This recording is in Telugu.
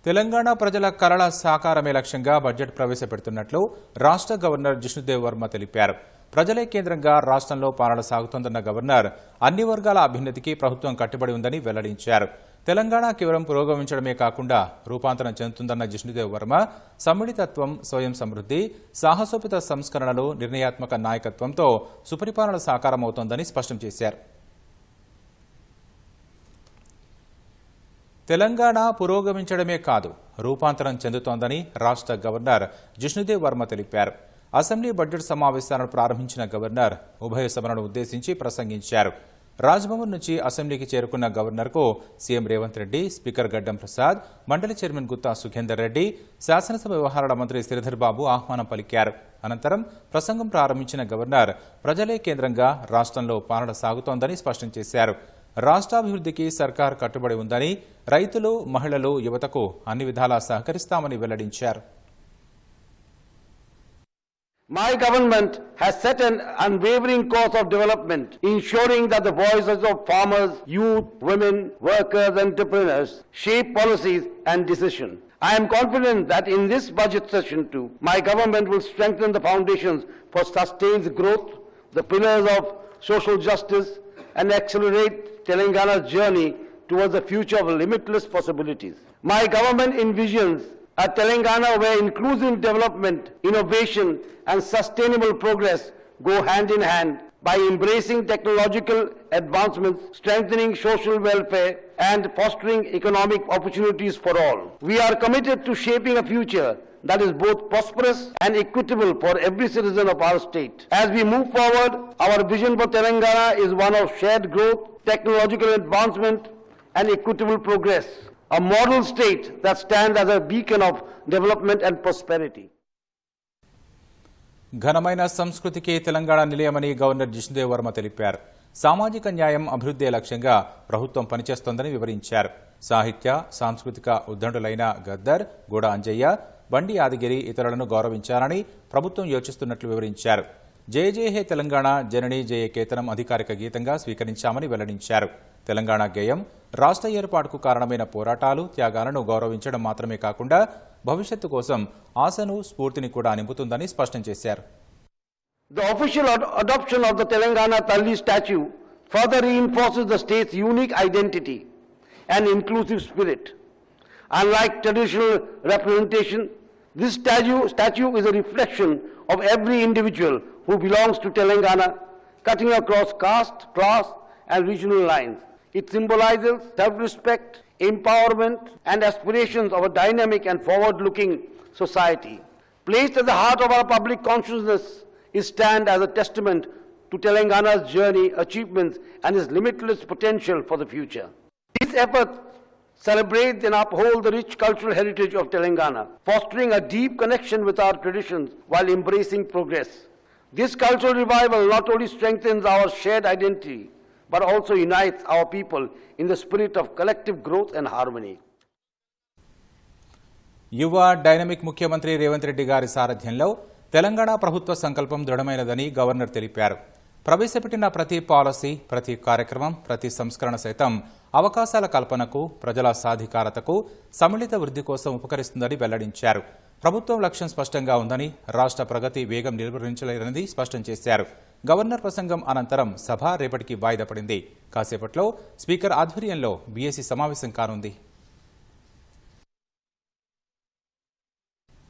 తెలంగాణ ప్రజల కలల సాకారమే లక్ష్యంగా బడ్జెట్ ప్రవేశపెడుతున్నట్లు రాష్ట్ర గవర్నర్ జిష్ణుదేవ్ వర్మ తెలిపారు. ప్రజలే కేంద్రంగా రాష్ట్రంలో పాలన సాగుతోందన్న గవర్నర్ అన్ని వర్గాల అభ్యున్నతికి ప్రభుత్వం కట్టుబడి ఉందని వెల్లడించారు. తెలంగాణ కేవలం పురోగమించడమే కాకుండా రూపాంతరం చెందుతుందన్న జిష్ణుదేవ్ వర్మ సమ్మిళితత్వం, స్వయం సమృద్ధి, సాహసోపేత సంస్కరణలు, నిర్ణయాత్మక నాయకత్వంతో సుపరిపాలన సాకారమవుతోందని స్పష్టం చేశారు. తెలంగాణ పురోగమించడమే కాదు రూపాంతరం చెందుతోందని రాష్ట్ర గవర్నర్ జిష్ణుదేవ్ వర్మ తెలిపారు. అసెంబ్లీ బడ్జెట్ సమావేశాలను ప్రారంభించిన గవర్నర్ ఉభయ సభలను ఉద్దేశించి ప్రసంగించారు. రాజ్భవన్ నుంచి అసెంబ్లీకి చేరుకున్న గవర్నర్కు సీఎం రేవంత్ రెడ్డి, స్పీకర్ గడ్డం ప్రసాద్, మండలి చైర్మన్ గుత్తా సుఖేందర్ రెడ్డి, శాసనసభ వ్యవహారాల మంత్రి శ్రీధర్ బాబు ఆహ్వానం పలికారు. అనంతరం ప్రసంగం ప్రారంభించిన గవర్నర్ ప్రజలే కేంద్రంగా రాష్ట్రంలో పాలన సాగుతోందని స్పష్టం చేశారు. రాష్ట్రాభివృద్ధికి సర్కార్ కట్టుబడి ఉందని, రైతులు, మహిళలు, యువతకు అన్ని విధాలా సహకరిస్తామని వెల్లడించారు. My government has set an unwavering course of development, ensuring that the voices of farmers, youth, women, workers, entrepreneurs shape policies and decisions. I am confident that in this budget session too, my government will strengthen the foundations for sustained growth, the pillars of social justice, and accelerate Telangana's journey towards a future of limitless possibilities. My government envisions a Telangana where inclusive development, innovation, and sustainable progress go hand in hand by embracing technological advancements, strengthening social welfare, and fostering economic opportunities for all. We are committed to shaping a future that is both prosperous and equitable for every citizen of our state. As we move forward, our vision for Telangana is one of shared growth, technological advancement, and equitable progress, a model state that stands as a beacon of development and prosperity. ఘనమైన సంస్కృతికి తెలంగాణ నిలయమని గవర్నర్ జిష్ణుదేవ్ వర్మ తెలిపారు. సామాజిక న్యాయం, అభివృద్ధి లక్ష్యంగా ప్రభుత్వం పనిచేస్తోందని వివరించారు. సాహిత్య, సాంస్కృతిక ఉద్దండులైన గద్దర్, గూడ అంజయ్య, బండి యాదగిరి ఇతరులను గౌరవించాలని ప్రభుత్వం యోచిస్తున్నట్లు వివరించారు. జయ జయ హే తెలంగాణ, జననీ జయ కేతనం అధికారిక గీతంగా స్వీకరించామని వెల్లడించారు. తెలంగాణ గేయం రాష్ట్ర ఏర్పాటుకు కారణమైన పోరాటాలు, త్యాగాలను గౌరవించడం మాత్రమే కాకుండా భవిష్యత్తు కోసం ఆశను, స్ఫూర్తిని కూడా నింపుతుందని స్పష్టం చేశారు. The official adoption of the Telangana Talli statue further reinforces the state's unique identity and inclusive spirit. Unlike traditional representation, this statue is a reflection of every individual who belongs to Telangana, cutting across caste, class, and regional lines. It symbolizes self-respect, empowerment, and aspirations of a dynamic and forward-looking society. Placed at the heart of our public consciousness, it stands as a testament to Telangana's journey, achievements, and its limitless potential for the future. These efforts celebrate and uphold the rich cultural heritage of Telangana, fostering a deep connection with our traditions while embracing progress. This cultural revival not only strengthens our shared identity, but also unites our people in the spirit of collective growth and harmony. యువ డైనమిక్ ముఖ్యమంత్రి రేవంత్ రెడ్డి గారి సారథ్యంలో తెలంగాణ ప్రభుత్వ సంకల్పం దృఢమైనదని గవర్నర్ తెలిపారు. ప్రవేశపెట్టిన ప్రతి పాలసీ, ప్రతి కార్యక్రమం, ప్రతి సంస్కరణ సైతం అవకాశాల కల్పనకు, ప్రజల సాధికారతకు, సమ్మిళిత వృద్ధి కోసం ఉపకరిస్తుందని వెల్లడించారు. ప్రభుత్వం లక్ష్యం స్పష్టంగా ఉందని, రాష్ట్ర ప్రగతి వేగం నిలువరించలేరని స్పష్టం చేశారు. గవర్నర్ ప్రసంగం అనంతరం సభ రేపటికి వాయిదా పడింది. కాసేపట్లో స్పీకర్ ఆధ్వర్యంలో బీఏసీ సమావేశం కానుంది.